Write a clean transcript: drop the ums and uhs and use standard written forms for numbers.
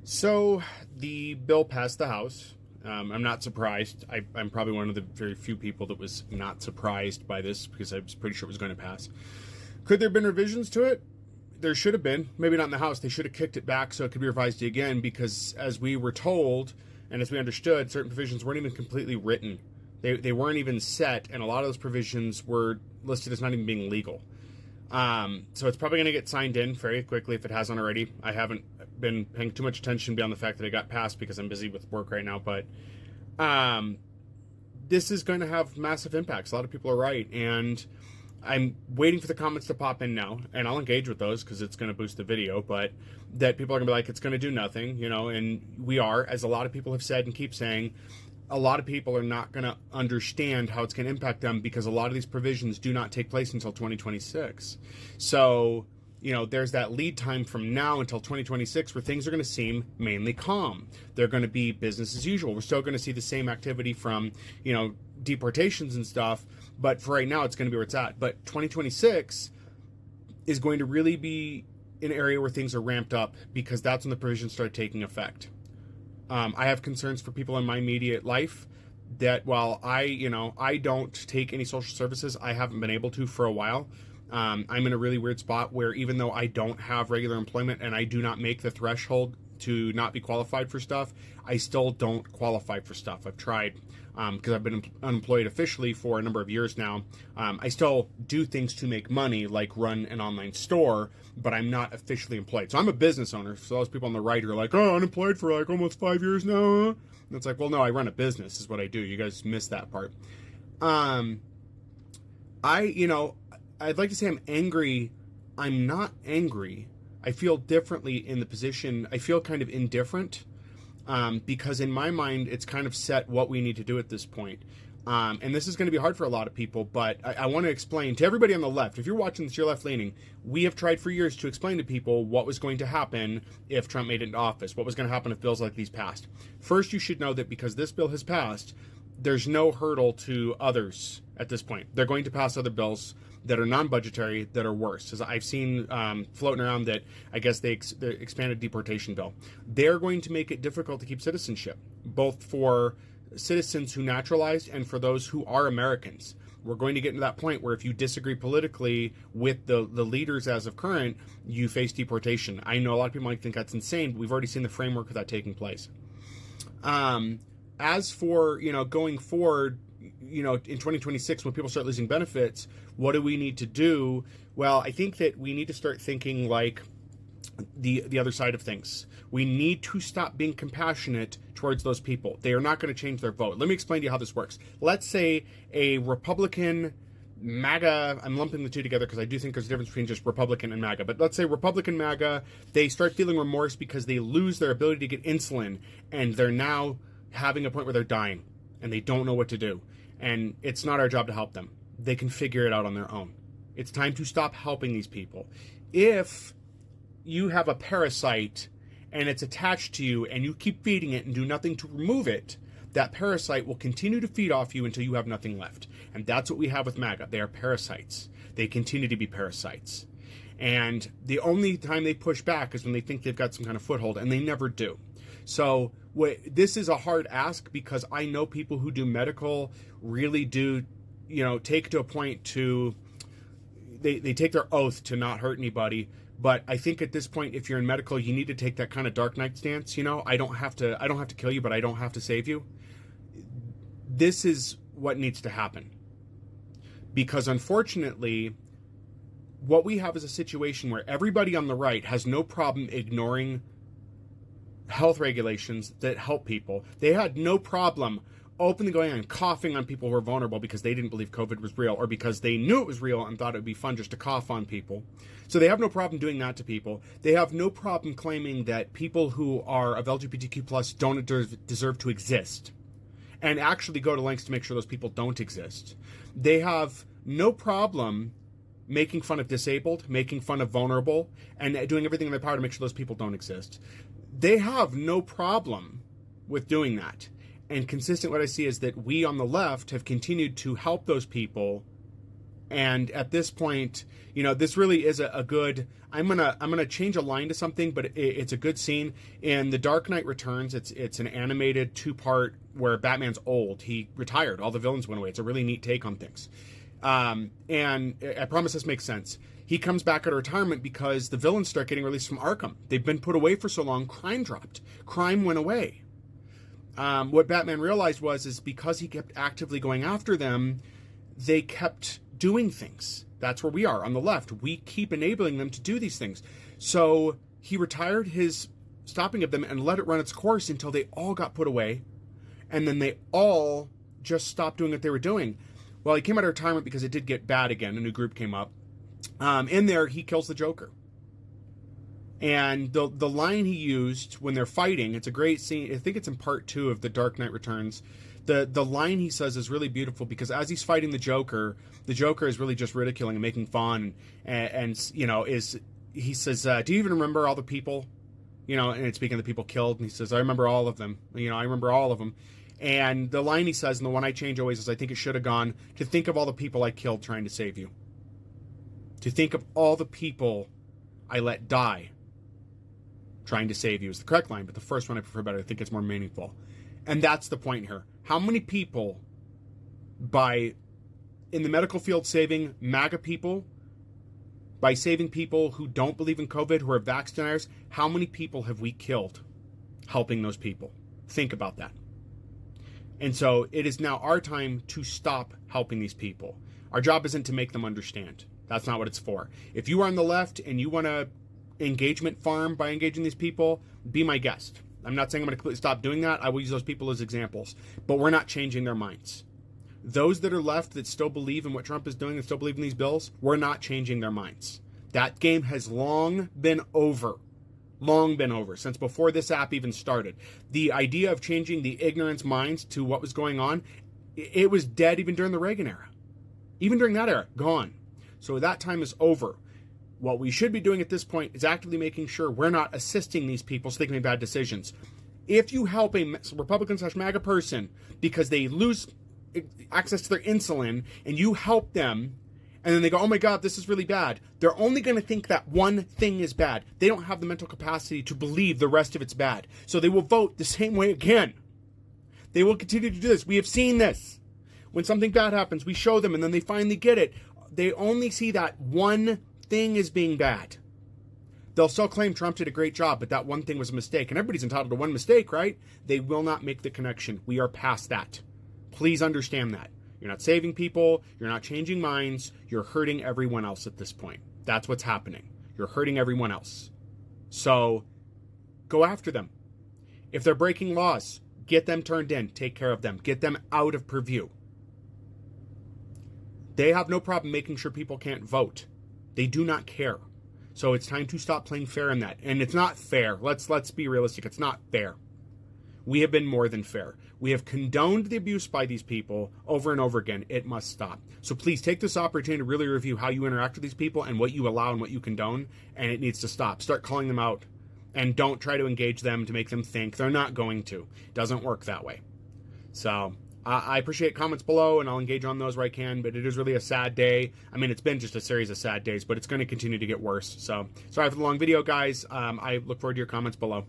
So the bill passed the House. I'm not surprised. I'm probably one of the very few people that was not surprised by this because I was pretty sure it was going to pass. Could there have been revisions to it? There should have been. Maybe not in the House. They should have kicked it back so it could be revised again because, as we were told and as we understood, certain provisions weren't even completely written. They weren't even set, and a lot of those provisions were listed as not even being legal. So it's probably going to get signed in very quickly if it hasn't already. I haven't been paying too much attention beyond the fact that it got passed because I'm busy with work right now. But this is going to have massive impacts. A lot of people are right. And I'm waiting for the comments to pop in now. And I'll engage with those because it's going to boost the video. But that people are going to be like, it's going to do nothing, you know. And we are, as a lot of people have said and keep saying, a lot of people are not going to understand how it's going to impact them because a lot of these provisions do not take place until 2026. So, you know, there's that lead time from now until 2026 where things are going to seem mainly calm. They're going to be business as usual. We're still going to see the same activity from, you know, deportations and stuff. But for right now, it's going to be where it's at. But 2026 is going to really be an area where things are ramped up because that's when the provisions start taking effect. I have concerns for people in my immediate life that while I don't take any social services, I haven't been able to for a while. I'm in a really weird spot where even though I don't have regular employment and I do not make the threshold to not be qualified for stuff, I still don't qualify for stuff. I've tried because I've been unemployed officially for a number of years now. I still do things to make money, like run an online store, but I'm not officially employed. So I'm a business owner. So those people on the right are like, oh, unemployed for like almost 5 years now. And it's like, well, no, I run a business is what I do. You guys missed that part. I'd like to say I'm angry. I'm not angry. I feel differently in the position. I feel kind of indifferent because in my mind, it's kind of set what we need to do at this point. And this is going to be hard for a lot of people, but I want to explain to everybody on the left. If you're watching this, you're left leaning. We have tried for years to explain to people what was going to happen if Trump made it into office, what was going to happen if bills like these passed. First, you should know that because this bill has passed, there's no hurdle to others at this point. They're going to pass other bills that are non-budgetary that are worse. As I've seen floating around that I guess the expanded deportation bill. They're going to make it difficult to keep citizenship, both for citizens who naturalized and for those who are Americans. We're going to get to that point where if you disagree politically with the leaders as of current, you face deportation. I know a lot of people might think that's insane, but we've already seen the framework of that taking place. As for, going forward, in 2026, when people start losing benefits, what do we need to do? Well, I think that we need to start thinking like the other side of things. We need to stop being compassionate towards those people. They are not going to change their vote. Let me explain to you how this works. Let's say a Republican MAGA, I'm lumping the two together because I do think there's a difference between just Republican and MAGA, but let's say Republican MAGA, they start feeling remorse because they lose their ability to get insulin and they're now having a point where they're dying and they don't know what to do. And it's not our job to help them. They can figure it out on their own. It's time to stop helping these people. If you have a parasite and it's attached to you and you keep feeding it and do nothing to remove it, that parasite will continue to feed off you until you have nothing left. And that's what we have with MAGA. They are parasites. They continue to be parasites. And the only time they push back is when they think they've got some kind of foothold, and they never do. So this is a hard ask because I know people who do medical really do, take to a point to, they take their oath to not hurt anybody. But I think at this point, if you're in medical, you need to take that kind of Dark Knight stance. I don't have to kill you, but I don't have to save you. This is what needs to happen. Because unfortunately, what we have is a situation where everybody on the right has no problem ignoring health regulations that help people. They had no problem openly going and coughing on people who are vulnerable because they didn't believe COVID was real or because they knew it was real and thought it would be fun just to cough on people. So they have no problem doing that to people. They have no problem claiming that people who are of LGBTQ plus don't deserve to exist and actually go to lengths to make sure those people don't exist. They have no problem making fun of disabled, making fun of vulnerable, and doing everything in their power to make sure those people don't exist. They have no problem with doing that. And consistent what I see is that we on the left have continued to help those people And at this point, you know, this really is a good. I'm gonna change a line to something, but it's a good scene in The Dark Knight Returns. It's an animated 2-part where Batman's old. He retired. All the villains went away. It's a really neat take on things. And I promise this makes sense. He comes back out of retirement because the villains start getting released from Arkham. They've been put away for so long. Crime dropped. Crime went away. What Batman realized is because he kept actively going after them, they kept doing things. That's where we are on the left. We keep enabling them to do these things. So he retired his stopping of them and let it run its course until they all got put away. And then they all just stopped doing what they were doing. Well, he came out of retirement because it did get bad again. A new group came up. In there, he kills the Joker. And the line he used when they're fighting, it's a great scene. I think it's in part 2 of The Dark Knight Returns. The line he says is really beautiful because as he's fighting the Joker is really just ridiculing and making fun. And you know, he says, do you even remember all the people? You know, and it's speaking of the people killed. And he says, I remember all of them. You know, I remember all of them. And the line he says, and the one I change always is, I think it should have gone, to think of all the people I killed trying to save you. To think of all the people I let die trying to save you is the correct line, but the first one I prefer better. I think it's more meaningful. And that's the point here. How many people, in the medical field, saving MAGA people, by saving people who don't believe in COVID, who are vax deniers, how many people have we killed helping those people? Think about that. And so it is now our time to stop helping these people. Our job isn't to make them understand. That's not what it's for. If you are on the left and you want to engagement farm by engaging these people, be my guest. I'm not saying I'm going to completely stop doing that. I will use those people as examples. But we're not changing their minds. Those that are left that still believe in what Trump is doing and still believe in these bills, we're not changing their minds. That game has long been over. Long been over, since before this app even started. The idea of changing the ignorance minds to what was going on, it was dead even during the Reagan era. Even during that era, gone. So that time is over. What we should be doing at this point is actively making sure we're not assisting these people so they can make bad decisions. If you help a Republican/MAGA person because they lose access to their insulin and you help them and then they go, oh my God, this is really bad, they're only going to think that one thing is bad. They don't have the mental capacity to believe the rest of it's bad. So they will vote the same way again. They will continue to do this. We have seen this. When something bad happens, we show them and then they finally get it. They only see that one thing as being bad. They'll still claim Trump did a great job, but that one thing was a mistake. And everybody's entitled to one mistake, right? They will not make the connection. We are past that. Please understand that. You're not saving people. You're not changing minds. You're hurting everyone else at this point. That's what's happening. You're hurting everyone else. So go after them. If they're breaking laws, get them turned in. Take care of them. Get them out of purview. They have no problem making sure people can't vote. They do not care. So it's time to stop playing fair in that. And it's not fair. Let's be realistic. It's not fair. We have been more than fair. We have condoned the abuse by these people over and over again. It must stop. So please take this opportunity to really review how you interact with these people and what you allow and what you condone. And it needs to stop. Start calling them out. And don't try to engage them to make them think. They're not going to. It doesn't work that way. So I appreciate comments below, and I'll engage on those where I can, but it is really a sad day. I mean, it's been just a series of sad days, but it's going to continue to get worse. So sorry for the long video, guys. I look forward to your comments below.